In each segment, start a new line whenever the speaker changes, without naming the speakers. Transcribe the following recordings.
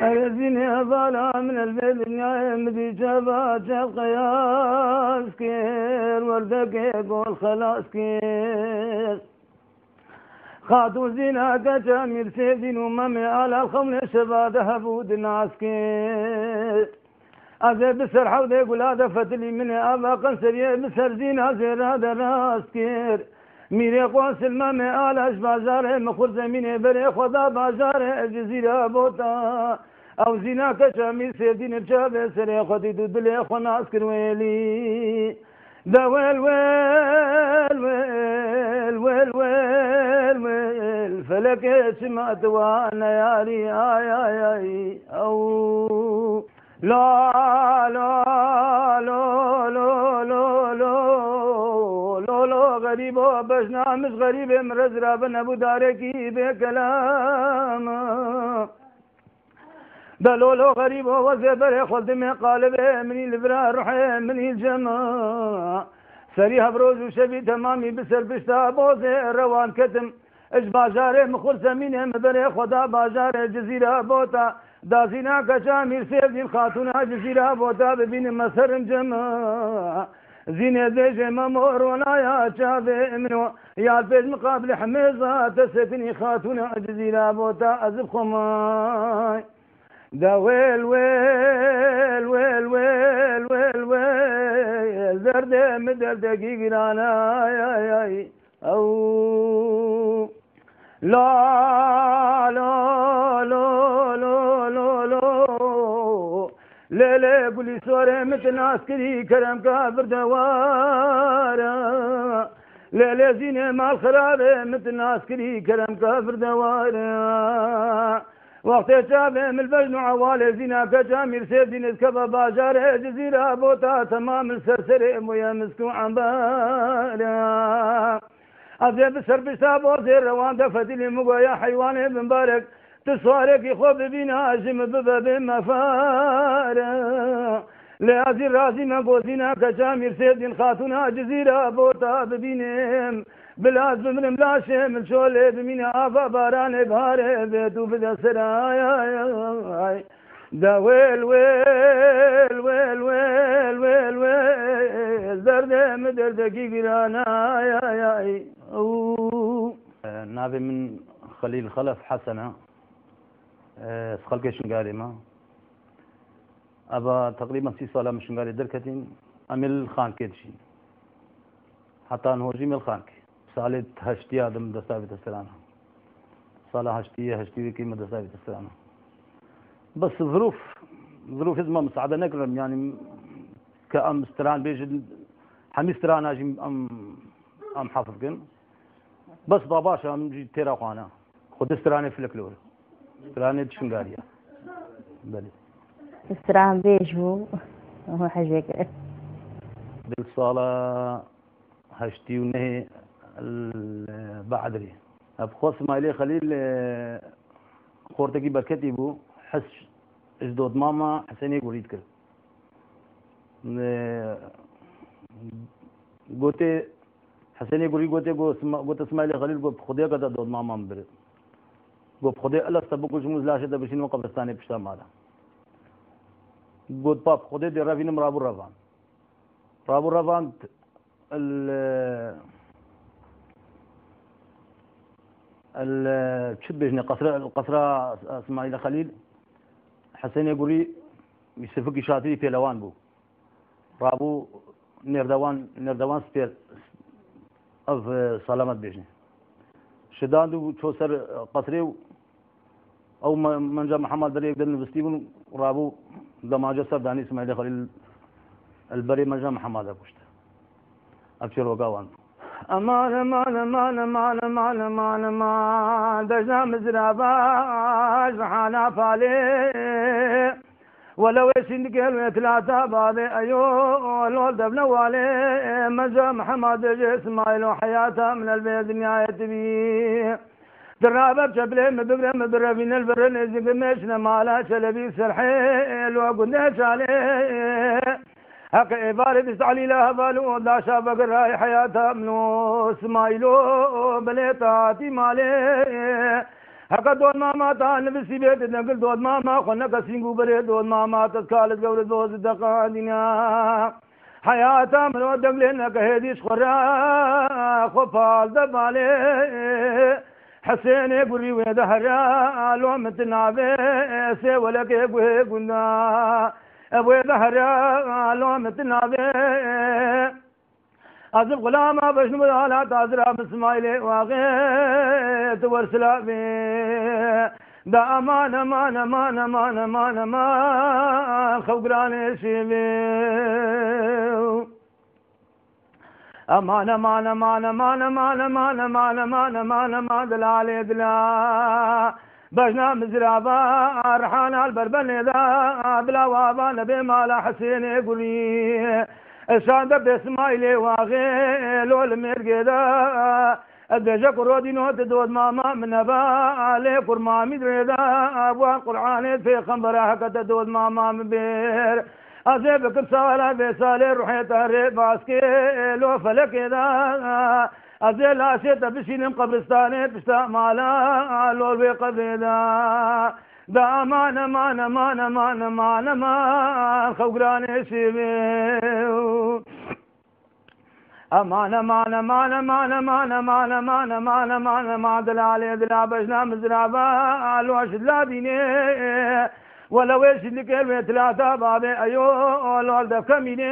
الذين بالا من البيت مدي شبات شب قياس كير وردك يقول خلاص كير خاطو زيناك جامير سيدين ومامي على الخمل شبا ذهبود ناس كير أزي بسر حوضي يقول هذا فتلي من أبا قنصري بسر زينا زير هذا راس كير ميري قواس المامي على بازاره مخور زميني بري خدا بازاره جزيرة بوتا او زيناك شامي سيدين بشاب سري خدي دودلي خنا اسكر ويلي دا ويل ويل ويل ويل ويل ويل فلك سمعت وانا ياري اي اي اي او لا لا لا لا لا لا لا لا غريب بشنا مش غريب مرزرا بن ابو داركي بكلام دلولو غريب وزبر خلد من قالب مني البرا روحي مني الجماع سريها بروز وشبي تمامي بسر بشتا بوزي روان كتم اش باجاري مخور زميني مبري خدا باجاري جزيرة بوتا دازينا كشامير سيدين خاتونا جزيرة بوتا ببين مسر جماع زينة ديجي ممور ولا يا شابي منو يا البيت مقابل حميزة تسكني خاتونا جزيرة بوتا ازب خماي دا ويل ويل ويل ويل ويل ويل زرد مدر دقيق رانا يا يا او لا لا لا لا لا لا ليلة قولي سوري مثل عسكري كرم كافر دوارا ليلة زينة مال خرابة مثل عسكري كرم كافر دوارا وقت شابه من البجن عوالي زينا كجامير سيدين اسكبا باجار جزيرة بوتا تمام السرسر مويا مسكو عمبالا أبدي بسر بسابو زير روان دفتي لي مقويا حيواني ابن بارك تصوارك يخوب بينا جم بباب مفارا لازي رازي ما قوزينا كجامير سيدين خاتونا جزيرة بوتا ببينهم بلاز بمرم لاشم الشولي بمينا آفا باران بهاره بيتو بدا سرايا دا ويل ويل ويل ويل ويل ويل درد مدر دقيق رانا يا يا
نابي من خليل خلف حسنة خلق شنقاري ما أبا تقريبا 6 سالة من شنقاري دركتين أمل خان كيدشي حتى نهوجي مل خانك سالت هشتي آدم دستاويت السلامة صالة هشتي كي مدستاويت السلامة بس ظروف إزما مساعدة نكرم يعني كأم استران بيجي حمي استران أجي أم حافظ كن بس باباشا أم جي تيرا خوانا خد استراني في الكلور استراني تشنغاريا بلي
استران بيجو هو حاجة
دل صالة هشتي ونهي بعدري أبخص مالي خليل خورتكي بركتي بو حس اجدود ماما حسيني قريد كر قوتي حسيني قريد قوتي اسماعيلي خليل قوت خديه قد دود ماما مبرد قوت خديه ألا استبقوا جموز لاشة بشين وقبرستاني بشتا مالا قوت باب خديه دي رافين رابو رافان شد بيجني قصرة اسماعيل خليل حسين يقولي يسفك شاطري في لوان بو رابو نردوان سبير اف سلامت بيجني شدان دو شوسر قصري او منجا محمد دري يقدر نبستيبون رابو دماجة سر داني اسماعيل خليل البري منجا محمد اكشت ابشر وقاوان
امان امان امان امان امان امان امان دجنا مزرابا جحانا فالي ولو يسندقل ثلاثة بعض ايو الولد ابن والي مجا محمد اسماعيل وحياته من البيت نهاية بيه درابة بشبله مبرة من البر نزق مشنا مالا شلبي سرحيل وقلنا عليه حق عبارة بسعلي لها بالو لا شابك الراي حياتها منو اسماعيلو بليتاتي مالي هكا دود ماما تا نفسي بيت نقل دود ماما خنك سينقو بري دود ماما تتكالت قول دوز دقادنا حياتا من ودق لنك هديش خرا خفال دبالي حسين يقولي ويدهرا لو متنابي سي ولك يقوي قلنا ابوي دهرا لو متنابي أزف غلاما بشنو لا تازرا بسمايلي واغيت ورسلا بي دا امان امان امان امان امان امان خوقراني شيبي امان امان امان امان امان امان امان امان امان امان دلالي دلا بجنا مزرابا رحانا البربني دا بلا وابا نبي مالا حسين يقولي شاند بسمايلي واغي لول مرقدا ادجا قرودي نوت دود ماما من ابا علي قرما مدردا ابوان قرآن في خمبرها كتا دود ماما مبير ازيب كبسالا بسالي روحي تهري باسكي لو فلك دا ازي لا شيت بشين قبرستاني تشتا مالا لول بقبدا دا امان امان امان امان امان امان خوقراني شيبي امان امان امان امان امان امان امان امان امان امان دلالي دلا بجنا مزرابا الوش لا ديني ولو ايش اللي كلمة ثلاثة بابي ايو الولد كميني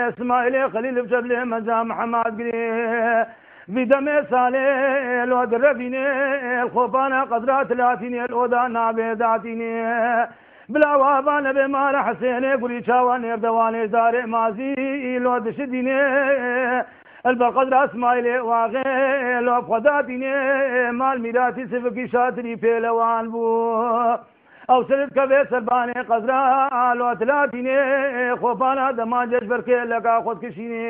اسماعيلي خليل بشبلي مجا محمد قري بدم صالح الود ربيني الخوفانا قدرة ثلاثيني الأودا نابي ذاتيني بلا وابان بمال حسيني قولي شاواني بدواني داري مازي الود شديني البقدر اسماعيلي واغي لو بخداتيني مال ميراتي سفكي شاتري بيلوان بو او سرد كبه سرباني قدرة لو ثلاثيني خوفانا دماجش بركي لقا خود كشيني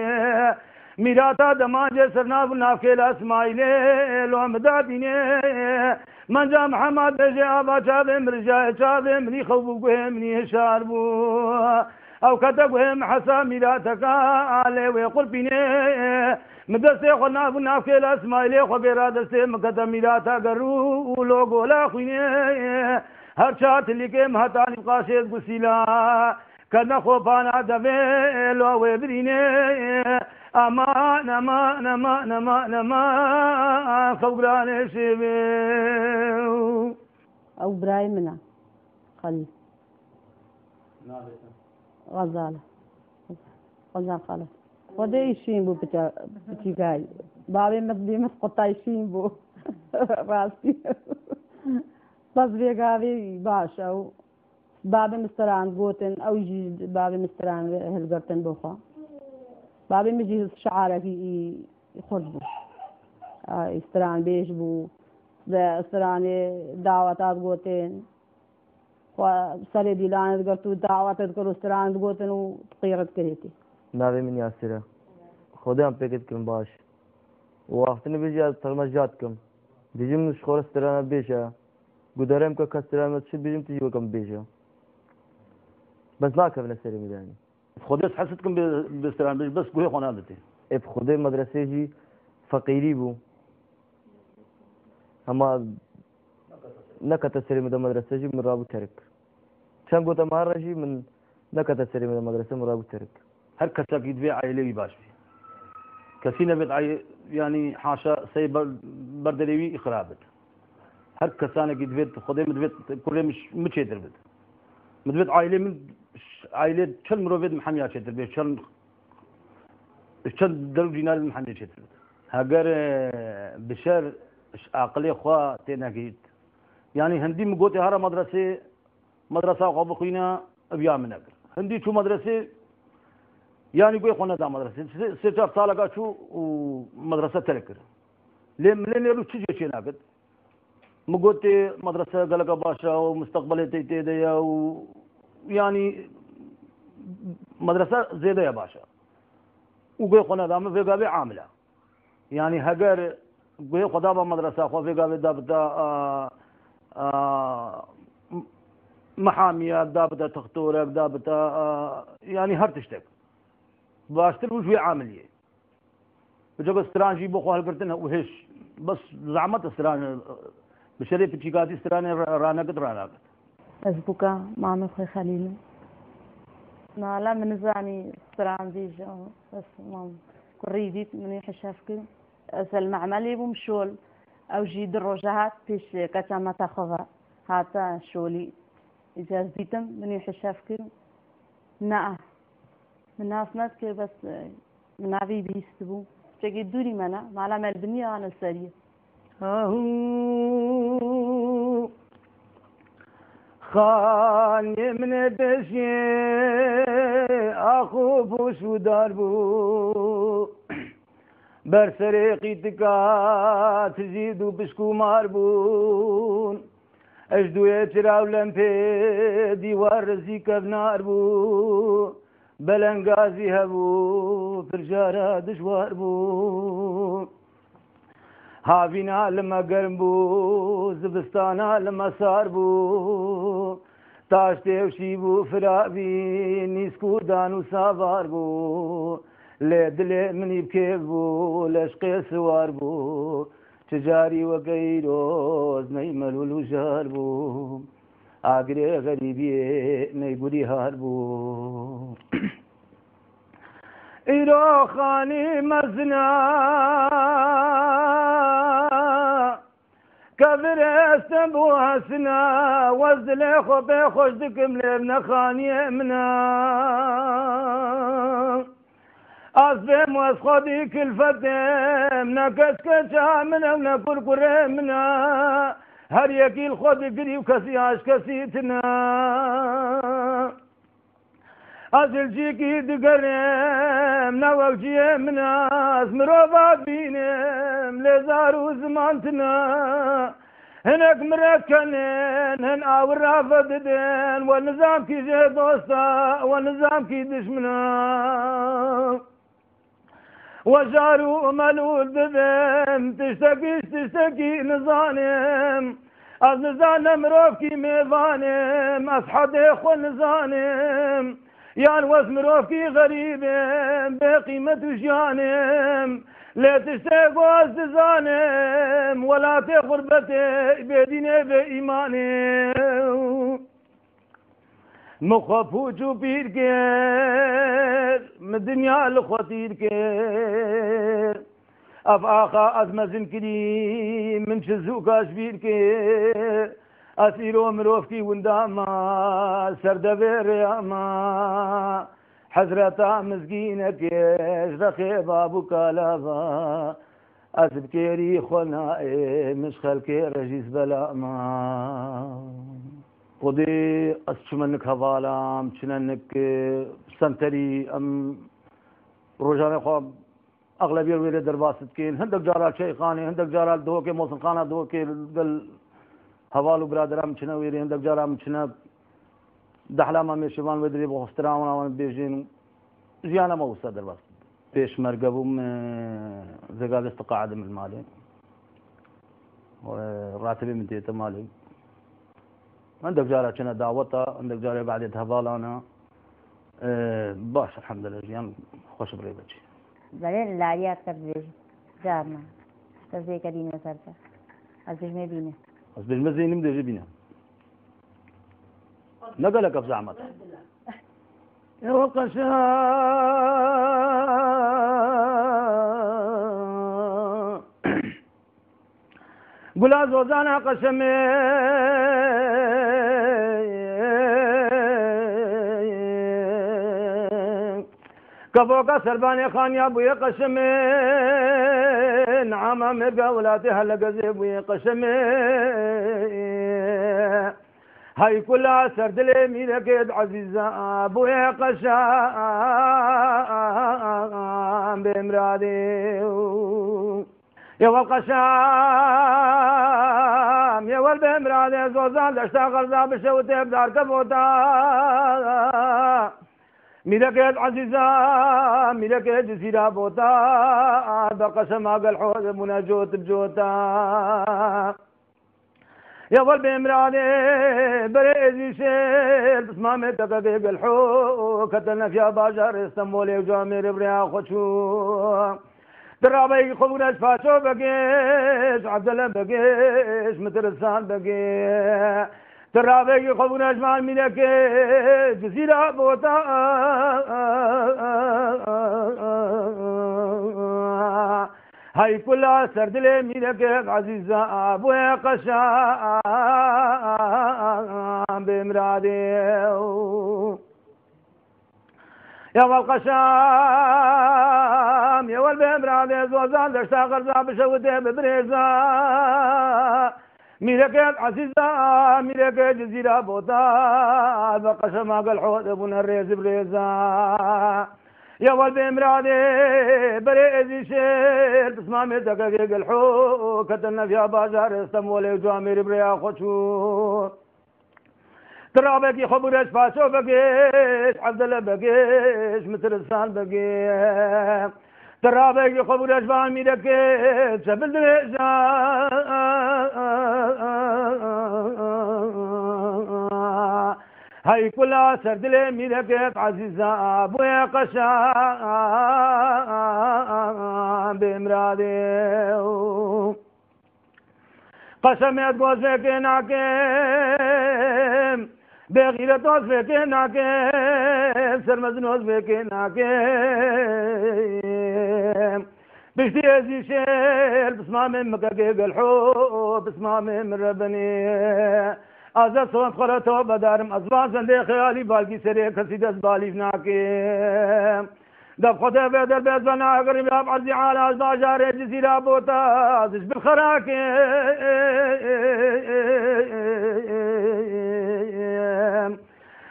ميراتا دماجه سرناف نافكيل اسماعيلي لو مداديني منجا محمد بجي ابا شابه مرجا شابه مني خوبوه مني شاربو او كتبهم حسا ميراتك علي ويقول بيني مدرسه خلنا نافكيل اسماعيلي خبيرا دسته مكتب ميراتا قرو لو قولا خويني هر شات اللي كيم هتاني قاشد قسيلا كنا خوفانا دبي لو ويبريني امان امان امان امان امان خوقراني شيبي
او برايمنا خلي غزالة غزال خلص وده يشين بو بتيجاي بابي مدبي مسقطا يشين بو راسي بس بيقاوي باش او بابي مستران قوتن او يجي بابي مستران هلقرتن بوخا بابي مجي شعارك يخرجوا استران بيش بو استران دعواتات قوتين وصلي ديلان قرتو دعواتات كرو استران قوتن وتقيرت كريتي
ناوي من ياسرة خودم بيكتكم باش وقتني بيجي ترمجاتكم بيجي من شخور استران بيشا قدرهم كاستران متشد بيجي تجيبكم بيشا بس لا كمل السري ميداني
خودت حسيتكم باستران بس قوي خنادتي
اب خودي مدرسة جي فقيري بو اما نكت السري من المدرسة جي من رابو ترك كان قلت مهارة جي من نكت السري من المدرسة من رابو ترك
هر كسا كيد بي عائلي باش بي كسينا بيت يعني حاشا سي بردليوي اخرابت هر كسانا كيد بيت خودي مدبيت كل مش يدر بيت مدبيت عائلي من عائلة شل مروفيد محمية شتر بيه شل درو جينال محمية شتر هاجر بشر عقلي خوا تناكيد يعني هندي مقوتي هرا مدرسة قابو خوينا ابيا من اقر هندي شو مدرسة يعني قوي خونا دا مدرسة ستة سالة شو ومدرسة تلكر لين يلو تشجع شيء ناقد مقوتي مدرسة قلقة باشا ومستقبلي تيتي و يعني مدرسة زيادة يا باشا وقوي خنا دام في قابي عاملة يعني هجر قوي خدابة مدرسة خو في قابي دابتا محامية دابتا تختورك دابتا يعني هر تشتك باشتر وش في عاملية بجوك استرانجي بخو هالقرتنا وهش بس زعمت استران بشری پچیکاتی سرانه رانەکەت ڕناکەت
ئەس بووکە مامی خۆی خەلیلم نالا منزانی سران دیژە بەس کوڕی دیت منی حشاف کرد ئەسەل معمەلی بووم شۆل ئەوژی دڕۆژە هات پێش کەچەمەتە خۆڤە هاتە شۆلی ئیجاز دیتم منی حشاف کرد نا من ناس نەکرد بەس مناوی بیست بوو شتێکی دووری منە مالا مەلبنییانە سەریە
خاني من بشي أخو بوشو داربو برسريقي تكا تزيدو بشكو ماربون أجدو يتراو لمبي ديوار رزيك بنار بو بلنغازي هبو فرجارة دشوار بو هاوینا لما گرم بو زبستانا لما سار بو تاش تێوشی بو فرابی نیسکو دانو ساوار بو لێ دلێ منی بکێ بو لەشقێ سوار بو چجاری وەگەیرۆز نەی مەلول و ژار بو ئاگرێ غەریبیێ نەیگوری هار بو ئیرۆ خانی مەزنا كبرستم بواسنا وزلي خو بخوش دكم لبنا خاني منا أصبم واسخدي كل فتم نكسكشا منا ونكر كرمنا هر يكي الخد قريب كسياش كسيتنا أزل جيكي دقرم نوجي مناس مروفات بينم لزارو زمانتنا هناك مركنين هن آور رافددين والنظام كي جي دوستا والنظام كي دشمنا وجارو ملول بذم تشتكي نظانم از نظانم روف كي ميفانم أصحاد إخوة نظانم يان واسمروفكي غريب بقيمة جانم لا تشتاقوا استزانم ولا تغربتي بديني بإيمانم مخفوجو بيركير من الدنيا الخطير كير أفاقا أزمزن كريم من شزوكاش بيركير أسيرو مروفكي ونداما سردبير ياما حزرتا مزقينك رخي بابو كالابا أسبكيري خنائي مش خلكي رجيز بلاما خدي أسشمنك هفالام شننك سنتري أم روجاني خواب أغلبية ويري درباست كين هندك جارال شيخاني هندك جارال دوكي موسن خانة دوكي هەواڵ و برادرام چنە وێری هەندێک جارام چنە دەحلامان مێشێوان وەدرێ بۆ خستراوەوان بێژین و ژیانەمە وسە دەرباس پێشمەرگە بووم زێگا دەست قاعدم المالێ ڕاتبێ من دێتە مالێ هەندێک جارە چنە داوەتە هەندێک جارێ بعدێت هەواڵانە باش الحەمدلله ژیان خۆش بڕێ بەچی
بەڵێ لاریات کرد بێژی جارنا دەزێکە دینە سەرتە ئەزژمێ بینێ
بس بالمزي نمدي جبنا نقلك بزعمت
يا وقشا قل زوزانا قسمي كفوك سرباني خان يا ابويا قسمي نعم مرقى ولاتي هلا قزيب ويا قسمي هاي كلها سرد لي ميلك عزيزة ابويا قشام بمرادي يا والقشام يا والبمرادي زوزان لاشتغل ذا بشوتي بدار كفوتا ميلكت عزيزة ميلكت جزيرة بوتا بقسم أقل حوض مناجوت بجوتا يا ظل بإمراني بريزي شيل بصمامي تقاقيق الحو كتلنا في باجر اسطنبولي وجامير بريا خدشو درابي خبرش فاشو بقيش عبدالله بقيش مترسان بقيش درابي خبرش مع ملك جزيرة بوتا هاي كلها سردلي ملك عزيزة أبويا قشام بمرادي يا والقشام يا والبمرادي زوزان دشتا غرزا بشوته ببريزا ملك عزيزة ملك جزيرة بوتا بقشم أقل حوض ابن الريز بريزا يا ولد امرادي بريزي شير بسمامي دقاقيق الحو كتلنا فيها بازار استمولي وجوامير بريا خشور ترابكي خبرش فاشو بقيش عبدالله بقيش مترسان بقيش ترابكي خبرش فامي دقيش شبل دريجا هاي كلها سردلي ملكت عزيزة أبويا قشام بمرادي قسمت قوزك ناكم بغيرة توزك ناكم سرمزنوز بك ناكم بشتي ازي شيل بسمام مكاكيق الحب بسمام من ربني ازا صوت خلطو بدارم ازبان زنده خیالی بالکی سری کسی دست بالیف ناکیم دب خطه بدر بیز بنا قریم یاب عرضی عالا از باجار جزیرا بوتا ازش بالخراکیم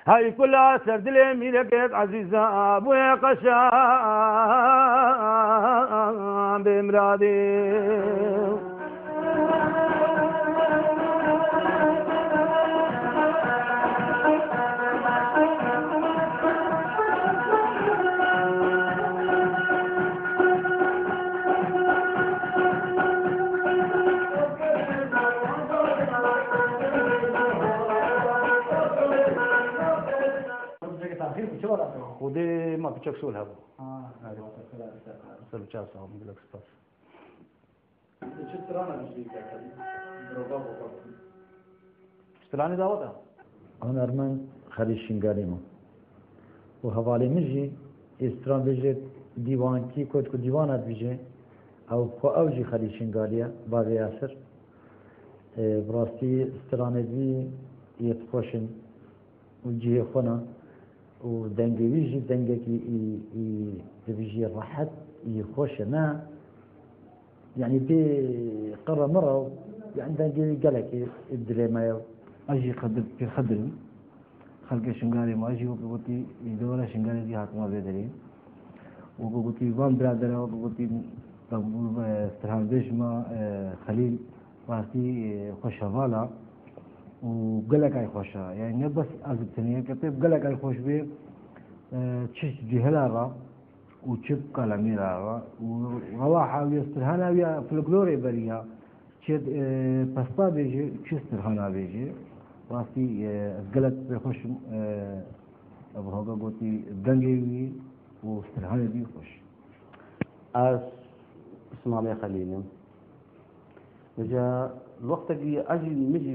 هاي كلها سردلي ملكت عزيزة أبويا قشام بمرادي
خودي ما بيشك سؤال هذا سر بچا صاحب ملك سپاس اشتراني دعوة
أنا أرمان خليل شنغاريما وحوالي مجي استران بيجي ديوان كي كود ديوانات بيجي أو خو أوجي خليل شنغاريا بعد ياسر براستي استران دي يتخوشن وجيه خونا ودنجي ويجي دنجي بيجي راحت يخوش ما يعني بقرة مرة يعني دنجي قالك الدري ما
أجي خدم خلق شنغاري ما أجي وقلتي دولة شنغاري دي حكما بيدرين وقلتي وان برادر وقلتي استرهان بيجما خليل واسي خوش مالا وقلق أي خوشة يعني بس أزب ثانية كتب قلق أي خوش بيه تشش جهلا وشب كلاميرا وروحة ويسترهانا ويا فلكلوري بريها شد بسطا بيجي شسترهانا بيجي واسي قلق بيخوش أبو هذا قلتي دنجي واسترهانا بيخوش
أس اسمع لي خليل وجا الوقت اللي أجي مجي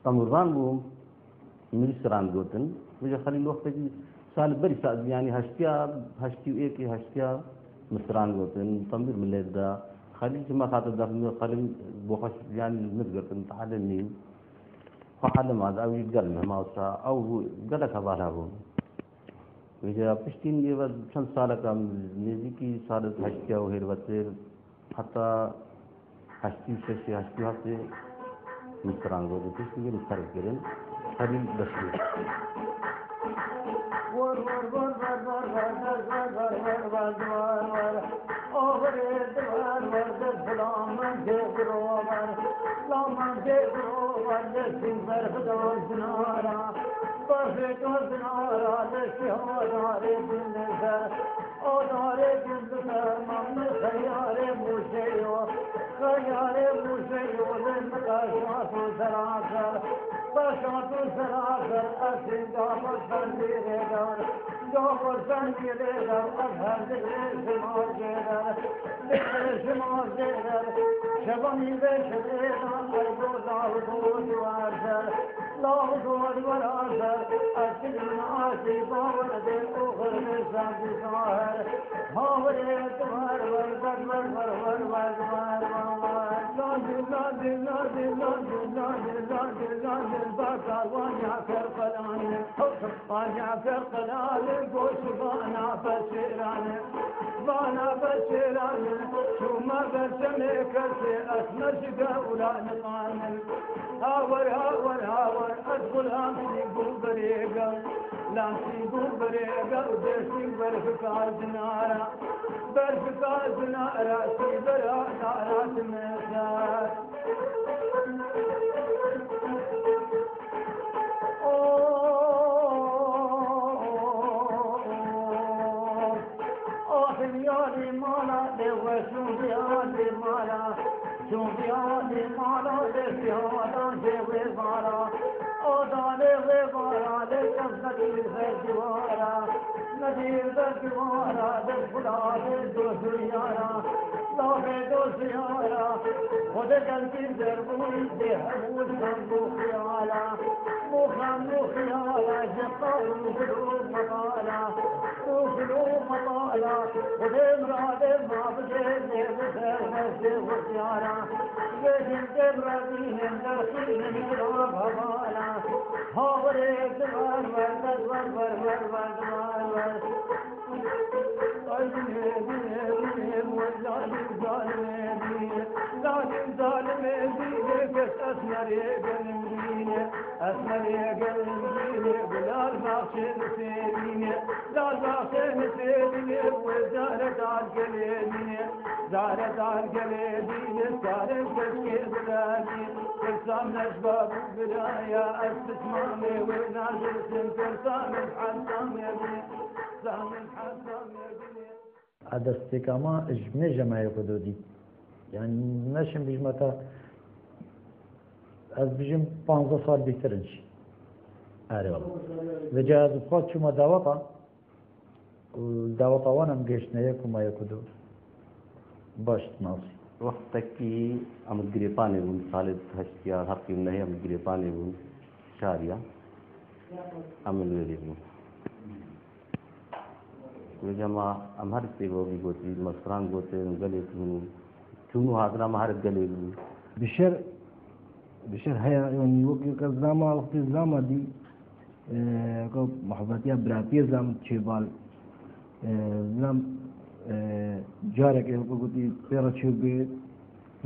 بتمران بوم مجي سران قوتن وجا خلي الوقت اللي سال بري سال يعني هشتي وإيكي هشتيا مسران قوتن تمر من لدا خلي جماعة خاطر دفن خلي بوخش يعني متقرن تعلمني فحلم هذا أو يقرن ما وصا أو قدك هبالها بوم وجا بشتين دي بعد شن سالة كم نزيكي سالة هشتيا وهير وتر حتى هشتي هاتي مسترانغو ده تيجي مسترانغ كيرن هذي بسيط
خيالي مشيول قشعة سراخر قشعة سراخر أسين دابر سنجيري دار دابر سنجيري دار أظهر دقريش مارجيدر دقريش مارجيدر شبني بشري دار أيضو داودود وارزر داودود وارزر أسين ناسي باور دي أخر نسان بساهر هاوري اتوار ورد ور ور ور ور بانا بشيران شو ما بسمك أسمر جولا نقانل هاور هاور هاور أدخل أمسي بوبريقا لامسي بوبريقا وديسي برفقا زنارا برفقا زنارا سيبرا نارا تمسار يالي مالا لوشون بيالي مالا شون بيالي مالا لسيادا جيوي مالا أودالي غيبارا لكفنتي غيبارا نذير دكوارا دكولاري دوسيارا لابي دوسيارا خودك الكندر بوي دهبوش خمبو خيالا مخمو خيالا جقاو مخلوب مطالا مخلوب مطالا ودم رادم ما بجيني بسر مسي وسيارا بجن دبرتيهم درخيهم يلعب هوالا هاوريك دوار ورد ور ور ور ور دوار أسمر يا قلبي بلال باخشين سيديني لال باخشين سيديني وزارة عالقليبيني زارة عالقليبيني صارت كشكي بلادي ترسام نشباب بلايا استسمامي ونازل سنتر سامي حسام يا بني سامي حسام يا بني
ئەدەستێکاما ژمێ ژەمایە خودودی یعنی نەشم بژمەتە ئەس بژم 15 سال بیترنش ئارێوە لەجا خۆ چوومە داوەتە داوەتەوانم گەشتنەیە کومایە کودو باش ناسی
وەختێکی ئەمە گرێپانێ بوون ساڵێت هەشتیا هەفتی نەهەیە ئەمە گرێپانێ بوون شاریە ئەمە لێرێ بوون وجمع أمهر سيبوي قوتي مصران قوتي نقلت شنو هذا ما هرب قليل
بشر هيا يعني وقت الزامة وقت الزامة دي محبتيا براتية زام تشيبال زام جارك قوتي بيرا تشيبي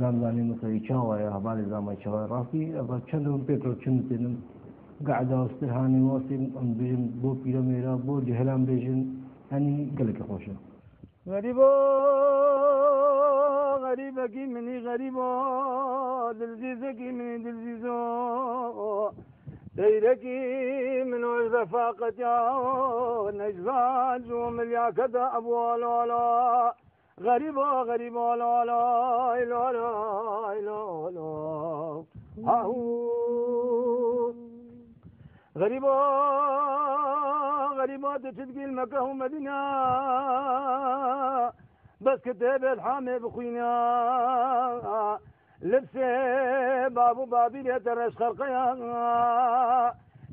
زام زاني مثلا يشاوى يا هبالي زام يشاوى راسي أبغى شندهم بيترو شندهم قاعدة استرهاني واسم أم بيجن بو بيراميرا بو جهلان بيجن يعني قال لك خوشة
غريبة غريبة كي مني غريبة دلزيزة كي مني دلزيزة ديركي من وجه فاقت يا نجزاج ومليا كذا أبو لا لا غريبة غريبة لا لا لا لا لا لا غريبة غريبات تشتقي المكة ومدينة بس كتاب الحامي بخوينا لبسي بابو بابي ليترش خرقيا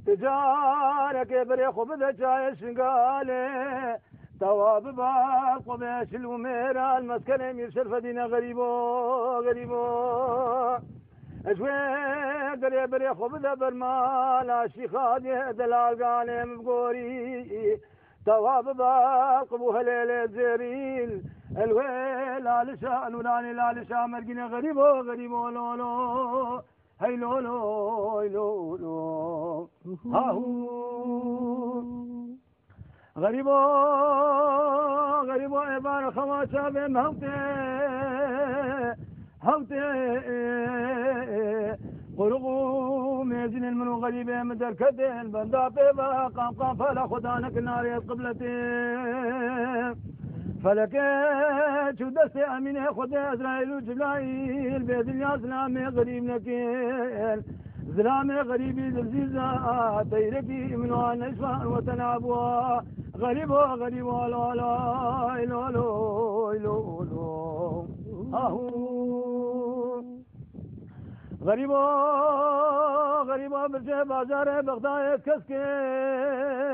تجارك بريخو بدا جاي شنقالي تواب باقو بيش الوميرا المسكنة يرشل فدينا غريبو غريبو أجوين دري بريخو بدا برمال شيخادي دلال قالم بقوري تواب باقبو هليل زيرين الويل لالشان ولاني لالشان مرقنا غريبو غريبو لولو هاي لولو هاي لولو هاهو غريبو غريبو إبان خواشا بمهوتي هوتي قرقو ميزن المنو غريبة مدر كدين بندا بيبا قام فلا خدانك ناري قبلتي فلكت ودست أمين خد إسرائيل وجبرائيل بيدنيا سلامي غريب نكيل سلامي غريب الزيزة تيركي من نشفى وتنعبوا غريب غريب لا لا لا لا لا غريبا غريبا برجع بازار بغداد كسكين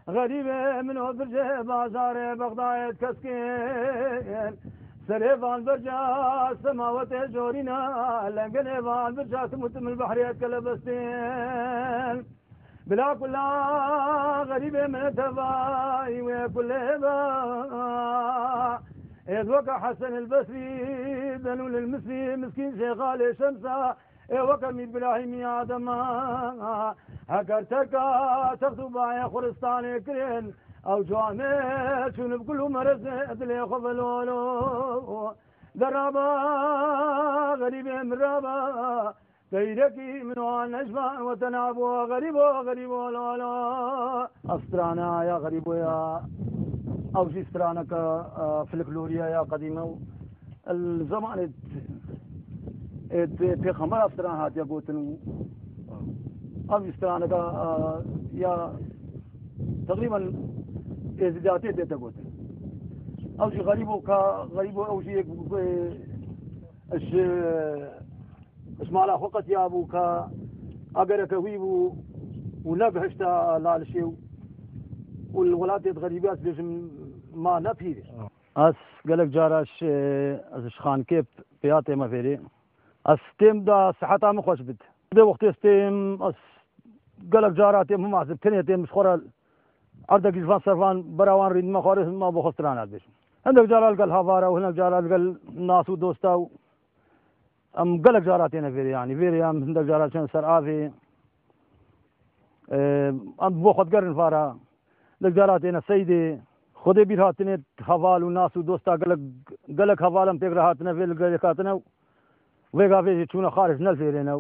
غريبة منو برجع بازار بغداد كسكين سريفان برجع سماوات جورينا لنقلبان برجع تموت من البحر كلبستين بلا كلها غريبة من تباي وكل با وكا حسن البصري ذنون المصري مسكين شغال شمسة وكا ميت براهيم يا دما هكر تركا تخطو بايا خرستان كرين او جوامع شنو بكل مرز ادلي خبلولو درابا غريبة من رابا تيركي من نجفا وتنابو غريبو لا لا أسترانا يا غريبو يا أو شي استرانا كفلكلوريا يا قديمة الزمان في خمر استرانا هات يا قوتن أو استرانا يا تقريبا ازدياتي ديتا قوتن أو شي غريبو أو شي اسمالا فقط يا ابوكا اجرك ويبو ونبهشتا لالشيو والولاد غريبات لازم ما نفير اس قالك جاراش از خان كيف بياتي ما فيري استيم دا صحتها مخوش بد ده وقت استيم اس قالك جاراتي ما معزب تنيتي مشخوره عندك جفان صرفان براوان ريد ما خارج ما بخسران بيش عندك جارال قال هافارا وهناك جارال قال ناس ودوستا ام قلق جاراتنا فيري يعني فيري ام عندك جاراتنا سرعافي ام بوخد قرن فارا لك جاراتنا سيدي خدي بيرهاتنا حوال والناس ودوستا قلق حوالم تقرهاتنا في القلقاتنا ويقا فيجي تشونا خارج نل فيرينا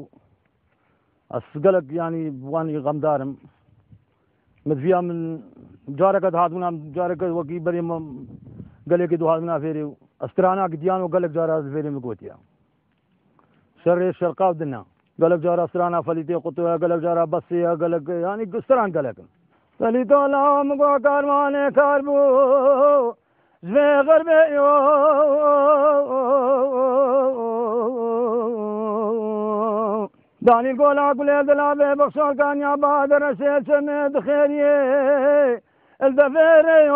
اس قلق يعني واني غمدارم مدفيا من جارك هاتمنا جارك وكي بريم قلق دو هاتمنا فيري استرانا قديان وقلق جارات فيري مقوتيا شر الشرقاء بدنا قلق جارا سرانا فليتي قطوة قلق جارا بسيا قلق يعني سران قلق فليتو لا مقو كارماني كاربو زفي غربي داني قولا قولي دلابي بخشار كان يا بادر سيد سميد خيري الدفيري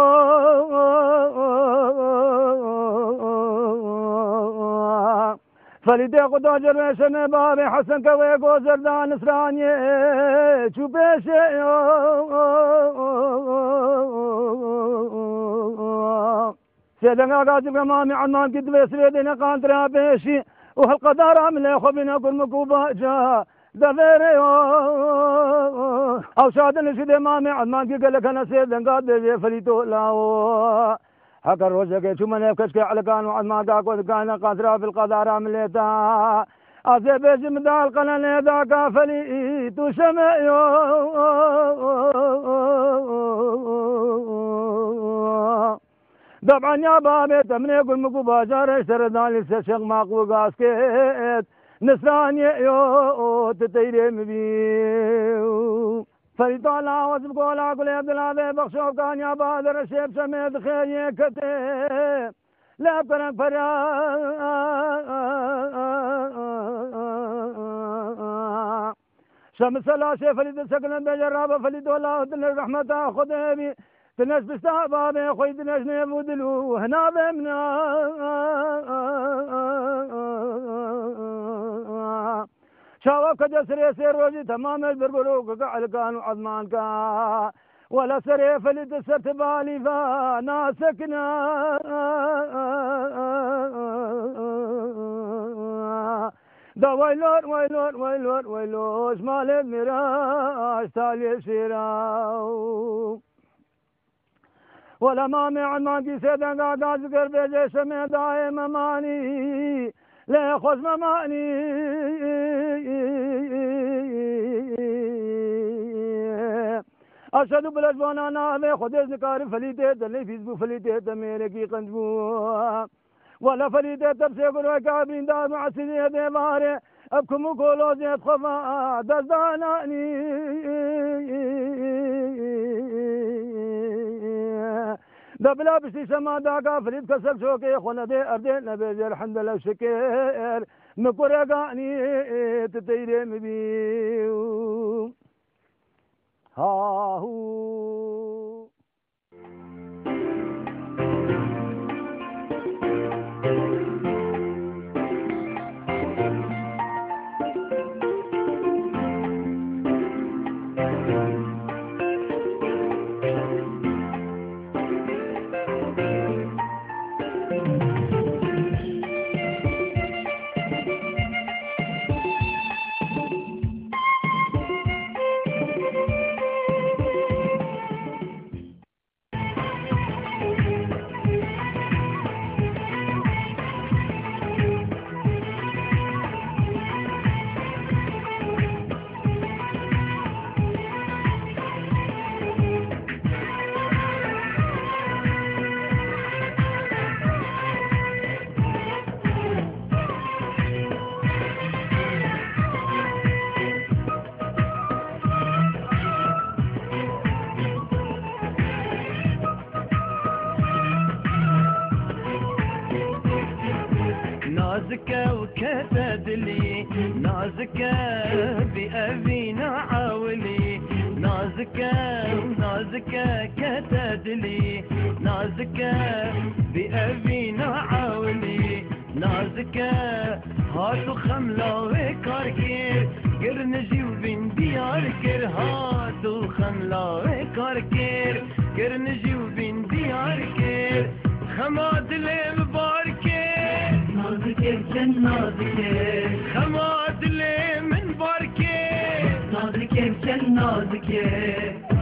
فليدي قدو جرشن بابي حسن كوي قوزر دان نسراني شو بيشي سيدنا قاجب كمامي عنان قد بيسريدنا قانترا بيشي وهالقدار عملي خبنا كل مكوبا جا دفيري او شادن شدي مامي عنان قد لك انا سيدنا قاد بيشي فليتو لاو هكا روجك شو من يفكشك على كان وعد ما داك وكان قادرة في القدر عملتها أزبيج مدال قنن ذاك فلي تشمع طبعا يا بابي تمني يقول مكو باجر اشتردان لسشق ماقو قاسكت نسراني يو تتيرم بيو فليطالع وزبقولا قل يا عبد الله بخشوف كان يا بادر الشيب سميد خيري كتيب لا بكرك فرا شمس الله شيف فليد سكن بجرابة فليد الله دل رحمة خديبي تنش بستعبابي خوي تنش نيبودلو هنا بمنا شاوك جسري سير وجي تمام البربروك قعل كان وعظمان كا ولا سري فلد سرت بالي فانا سكنا دا ويلور ويلور ويلور ويلوش مال المراش تالي سيراو ولا مامي عن مانكي سيدان قاعد ذكر بيجي سمي دايم ماني لا خذ مماني اشهد بالاجوانا نامه خود از نکار فلیده دلی فیسبوک فلیده دمیره کی قنجبو ولا فلیده تبسه گروه کابرین دار معسیده دیواره ابکم کولو زیت خفا دزدانانی دبلا بشتي سما داقا فريد كسب شوكي خونا دي أردين نبيجي الحمد لله شكر مكورقاني تتيري مبيو هاهو نازكة وكتدلي نازكة بأبينا عاولي نازكة ونازكة كتدلي نازكة بأبينا عاولي نازكة هاتو خملة وكاركير قرنجي وبين ديار كير هاتو خملة وكاركير قرنجي وبين ديار كير خماد المباركة نازكة بجن نازكة خماد اللي من باركة نازكة بجن نازكة